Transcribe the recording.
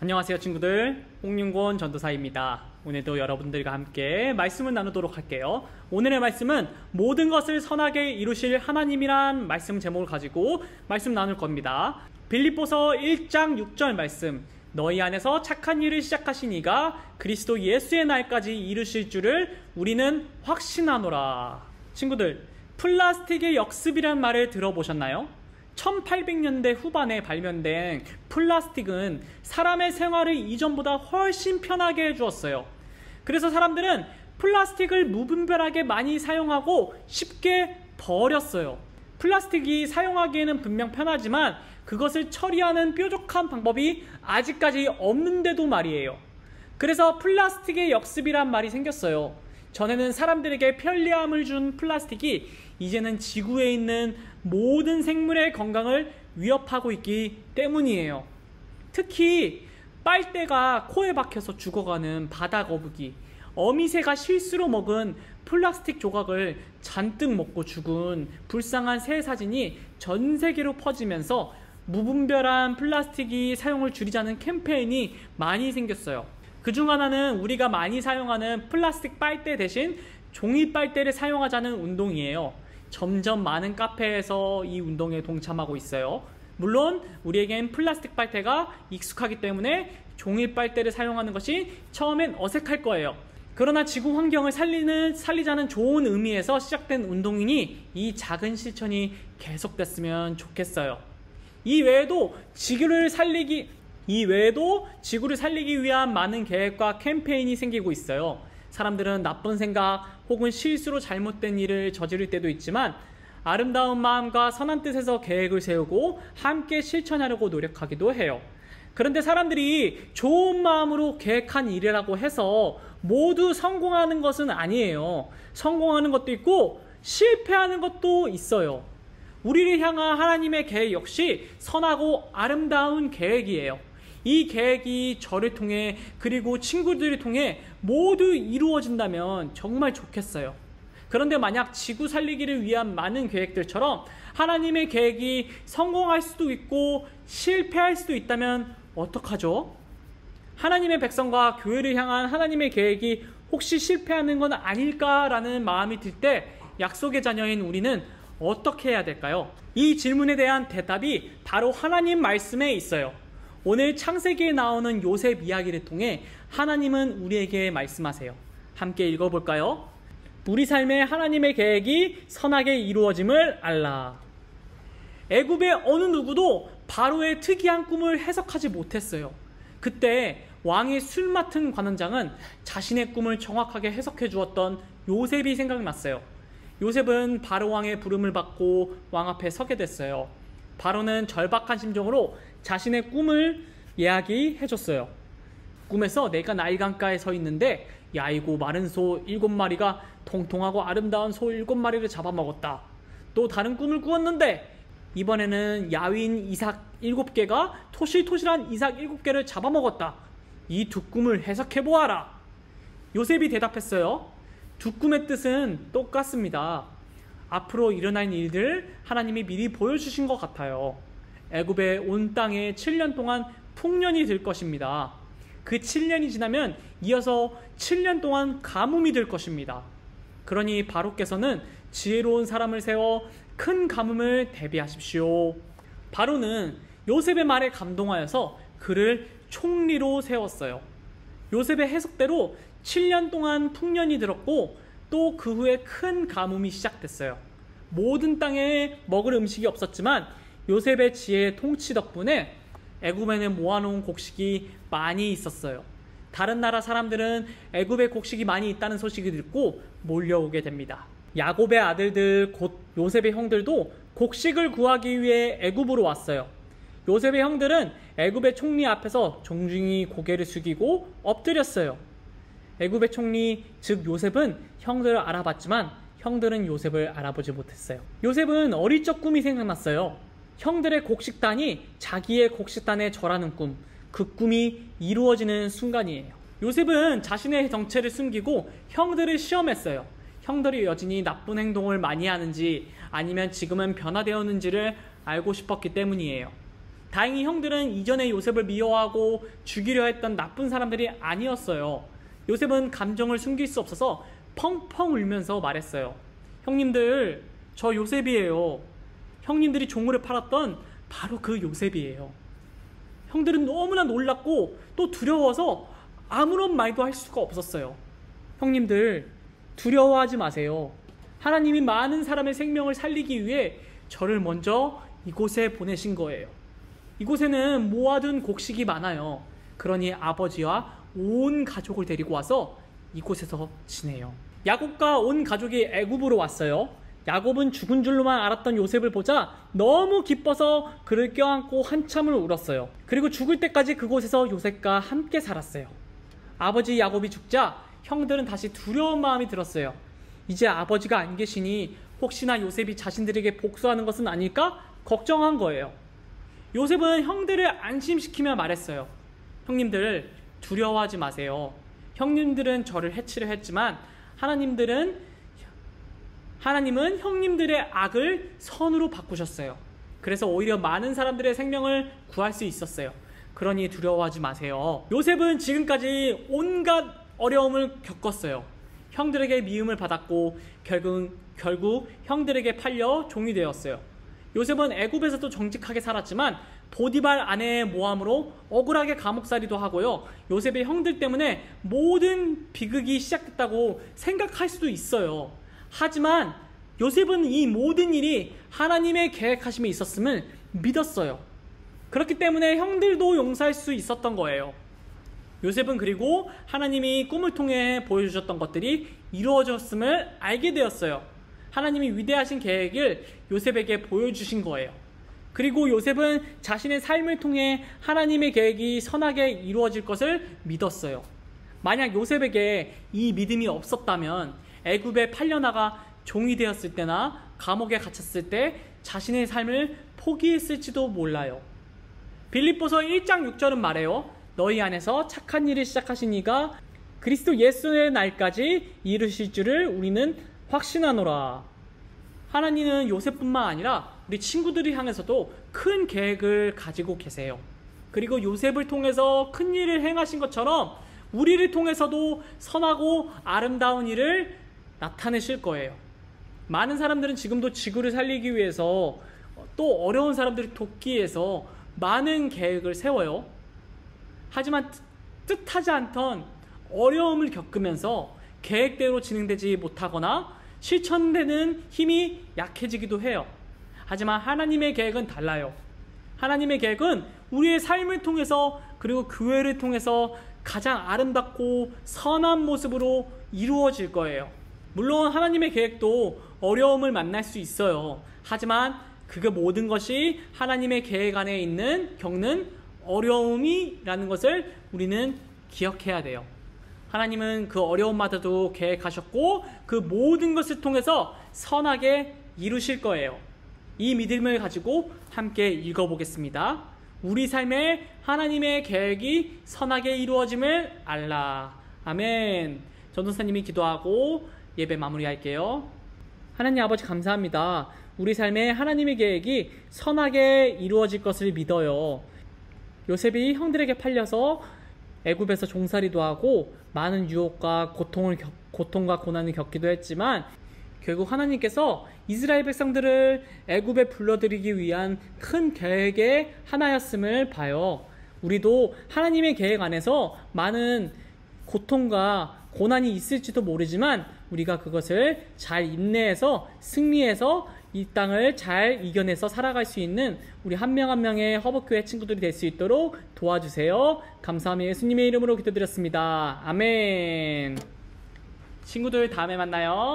안녕하세요 친구들, 홍윤곤 전도사입니다. 오늘도 여러분들과 함께 말씀을 나누도록 할게요. 오늘의 말씀은 모든 것을 선하게 이루실 하나님이란 말씀 제목을 가지고 말씀 나눌 겁니다. 빌립보서 1장 6절 말씀, 너희 안에서 착한 일을 시작하신 이가 그리스도 예수의 날까지 이루실 줄을 우리는 확신하노라. 친구들, 플라스틱의 역습이란 말을 들어보셨나요? 1800년대 후반에 발명된 플라스틱은 사람의 생활을 이전보다 훨씬 편하게 해주었어요. 그래서 사람들은 플라스틱을 무분별하게 많이 사용하고 쉽게 버렸어요. 플라스틱이 사용하기에는 분명 편하지만 그것을 처리하는 뾰족한 방법이 아직까지 없는데도 말이에요. 그래서 플라스틱의 역습이란 말이 생겼어요. 전에는 사람들에게 편리함을 준 플라스틱이 이제는 지구에 있는 모든 생물의 건강을 위협하고 있기 때문이에요. 특히 빨대가 코에 박혀서 죽어가는 바다 거북이, 어미새가 실수로 먹은 플라스틱 조각을 잔뜩 먹고 죽은 불쌍한 새 사진이 전 세계로 퍼지면서 무분별한 플라스틱이 사용을 줄이자는 캠페인이 많이 생겼어요. 그중 하나는 우리가 많이 사용하는 플라스틱 빨대 대신 종이 빨대를 사용하자는 운동이에요. 점점 많은 카페에서 이 운동에 동참하고 있어요. 물론 우리에겐 플라스틱 빨대가 익숙하기 때문에 종이 빨대를 사용하는 것이 처음엔 어색할 거예요. 그러나 지구 환경을 살리자는 좋은 의미에서 시작된 운동이니 이 작은 실천이 계속됐으면 좋겠어요. 이외에도 지구를 살리기 위한 많은 계획과 캠페인이 생기고 있어요. 사람들은 나쁜 생각 혹은 실수로 잘못된 일을 저지를 때도 있지만 아름다운 마음과 선한 뜻에서 계획을 세우고 함께 실천하려고 노력하기도 해요. 그런데 사람들이 좋은 마음으로 계획한 일이라고 해서 모두 성공하는 것은 아니에요. 성공하는 것도 있고 실패하는 것도 있어요. 우리를 향한 하나님의 계획 역시 선하고 아름다운 계획이에요. 이 계획이 저를 통해 그리고 친구들을 통해 모두 이루어진다면 정말 좋겠어요. 그런데 만약 지구 살리기를 위한 많은 계획들처럼 하나님의 계획이 성공할 수도 있고 실패할 수도 있다면 어떡하죠? 하나님의 백성과 교회를 향한 하나님의 계획이 혹시 실패하는 건 아닐까라는 마음이 들 때 약속의 자녀인 우리는 어떻게 해야 될까요? 이 질문에 대한 대답이 바로 하나님 말씀에 있어요. 오늘 창세기에 나오는 요셉 이야기를 통해 하나님은 우리에게 말씀하세요. 함께 읽어볼까요? 우리 삶에 하나님의 계획이 선하게 이루어짐을 알라. 애굽의 어느 누구도 바로의 특이한 꿈을 해석하지 못했어요. 그때 왕의 술 맡은 관원장은 자신의 꿈을 정확하게 해석해 주었던 요셉이 생각났어요. 요셉은 바로 왕의 부름을 받고 왕 앞에 서게 됐어요. 바로는 절박한 심정으로 자신의 꿈을 이야기해 줬어요. 꿈에서 내가 나일 강가에 서 있는데 야이고 마른 소 7마리가 통통하고 아름다운 소 7마리를 잡아먹었다. 또 다른 꿈을 꾸었는데 이번에는 야윈 이삭 7개가 토실토실한 이삭 7개를 잡아먹었다. 이 두 꿈을 해석해 보아라. 요셉이 대답했어요. 두 꿈의 뜻은 똑같습니다. 앞으로 일어날 일들을 하나님이 미리 보여주신 것 같아요. 애굽의 온 땅에 7년 동안 풍년이 들 것입니다. 그 7년이 지나면 이어서 7년 동안 가뭄이 들 것입니다. 그러니 바로께서는 지혜로운 사람을 세워 큰 가뭄을 대비하십시오. 바로는 요셉의 말에 감동하여서 그를 총리로 세웠어요. 요셉의 해석대로 7년 동안 풍년이 들었고 또 그 후에 큰 가뭄이 시작됐어요. 모든 땅에 먹을 음식이 없었지만 요셉의 지혜의 통치 덕분에 애굽에는 모아놓은 곡식이 많이 있었어요. 다른 나라 사람들은 애굽에 곡식이 많이 있다는 소식을 듣고 몰려오게 됩니다. 야곱의 아들들 곧 요셉의 형들도 곡식을 구하기 위해 애굽으로 왔어요. 요셉의 형들은 애굽의 총리 앞에서 정중히 고개를 숙이고 엎드렸어요. 애굽의 총리 즉 요셉은 형들을 알아봤지만 형들은 요셉을 알아보지 못했어요. 요셉은 어릴 적 꿈이 생각났어요. 형들의 곡식단이 자기의 곡식단에 절하는 꿈, 그 꿈이 이루어지는 순간이에요. 요셉은 자신의 정체를 숨기고 형들을 시험했어요. 형들이 여전히 나쁜 행동을 많이 하는지 아니면 지금은 변화되었는지를 알고 싶었기 때문이에요. 다행히 형들은 이전에 요셉을 미워하고 죽이려 했던 나쁜 사람들이 아니었어요. 요셉은 감정을 숨길 수 없어서 펑펑 울면서 말했어요. 형님들, 저 요셉이에요. 형님들이 종으로 팔았던 바로 그 요셉이에요. 형들은 너무나 놀랐고 또 두려워서 아무런 말도 할 수가 없었어요. 형님들, 두려워하지 마세요. 하나님이 많은 사람의 생명을 살리기 위해 저를 먼저 이곳에 보내신 거예요. 이곳에는 모아둔 곡식이 많아요. 그러니 아버지와 온 가족을 데리고 와서 이곳에서 지내요. 야곱과 온 가족이 애굽으로 왔어요. 야곱은 죽은 줄로만 알았던 요셉을 보자 너무 기뻐서 그를 껴안고 한참을 울었어요. 그리고 죽을 때까지 그곳에서 요셉과 함께 살았어요. 아버지 야곱이 죽자 형들은 다시 두려운 마음이 들었어요. 이제 아버지가 안 계시니 혹시나 요셉이 자신들에게 복수하는 것은 아닐까 걱정한 거예요. 요셉은 형들을 안심시키며 말했어요. 형님들, 두려워하지 마세요. 형님들은 저를 해치려 했지만 하나님은 형님들의 악을 선으로 바꾸셨어요. 그래서 오히려 많은 사람들의 생명을 구할 수 있었어요. 그러니 두려워하지 마세요. 요셉은 지금까지 온갖 어려움을 겪었어요. 형들에게 미움을 받았고 결국 형들에게 팔려 종이 되었어요. 요셉은 애굽에서도 정직하게 살았지만 보디발 아내의 모함으로 억울하게 감옥살이도 하고요. 요셉의 형들 때문에 모든 비극이 시작됐다고 생각할 수도 있어요. 하지만 요셉은 이 모든 일이 하나님의 계획하심에 있었음을 믿었어요. 그렇기 때문에 형들도 용서할 수 있었던 거예요. 요셉은 그리고 하나님이 꿈을 통해 보여주셨던 것들이 이루어졌음을 알게 되었어요. 하나님이 위대하신 계획을 요셉에게 보여주신 거예요. 그리고 요셉은 자신의 삶을 통해 하나님의 계획이 선하게 이루어질 것을 믿었어요. 만약 요셉에게 이 믿음이 없었다면 애굽에 팔려나가 종이 되었을 때나 감옥에 갇혔을 때 자신의 삶을 포기했을지도 몰라요. 빌립보서 1장 6절은 말해요. 너희 안에서 착한 일을 시작하신 이가 그리스도 예수의 날까지 이루실 줄을 우리는 확신하노라. 하나님은 요셉뿐만 아니라 우리 친구들을 향해서도 큰 계획을 가지고 계세요. 그리고 요셉을 통해서 큰 일을 행하신 것처럼 우리를 통해서도 선하고 아름다운 일을 나타내실 거예요. 많은 사람들은 지금도 지구를 살리기 위해서 또 어려운 사람들을 돕기 위해서 많은 계획을 세워요. 하지만 뜻하지 않던 어려움을 겪으면서 계획대로 진행되지 못하거나 실천되는 힘이 약해지기도 해요. 하지만 하나님의 계획은 달라요. 하나님의 계획은 우리의 삶을 통해서 그리고 교회를 통해서 가장 아름답고 선한 모습으로 이루어질 거예요. 물론 하나님의 계획도 어려움을 만날 수 있어요. 하지만 그 모든 것이 하나님의 계획 안에 겪는 어려움이라는 것을 우리는 기억해야 돼요. 하나님은 그 어려움마다도 계획하셨고 그 모든 것을 통해서 선하게 이루실 거예요. 이 믿음을 가지고 함께 읽어보겠습니다. 우리 삶에 하나님의 계획이 선하게 이루어짐을 알라. 아멘. 전도사님이 기도하고 예배 마무리할게요. 하나님 아버지 감사합니다. 우리 삶에 하나님의 계획이 선하게 이루어질 것을 믿어요. 요셉이 형들에게 팔려서 애굽에서 종살이도 하고 많은 유혹과 고통과 고난을 겪기도 했지만 결국 하나님께서 이스라엘 백성들을 애굽에 불러들이기 위한 큰 계획의 하나였음을 봐요. 우리도 하나님의 계획 안에서 많은 고통과 고난이 있을지도 모르지만 우리가 그것을 잘 인내해서 승리해서 이 땅을 잘 이겨내서 살아갈 수 있는 우리 한 명 한 명의 허벅교회 친구들이 될 수 있도록 도와주세요. 감사하며 예수님의 이름으로 기도드렸습니다. 아멘. 친구들 다음에 만나요.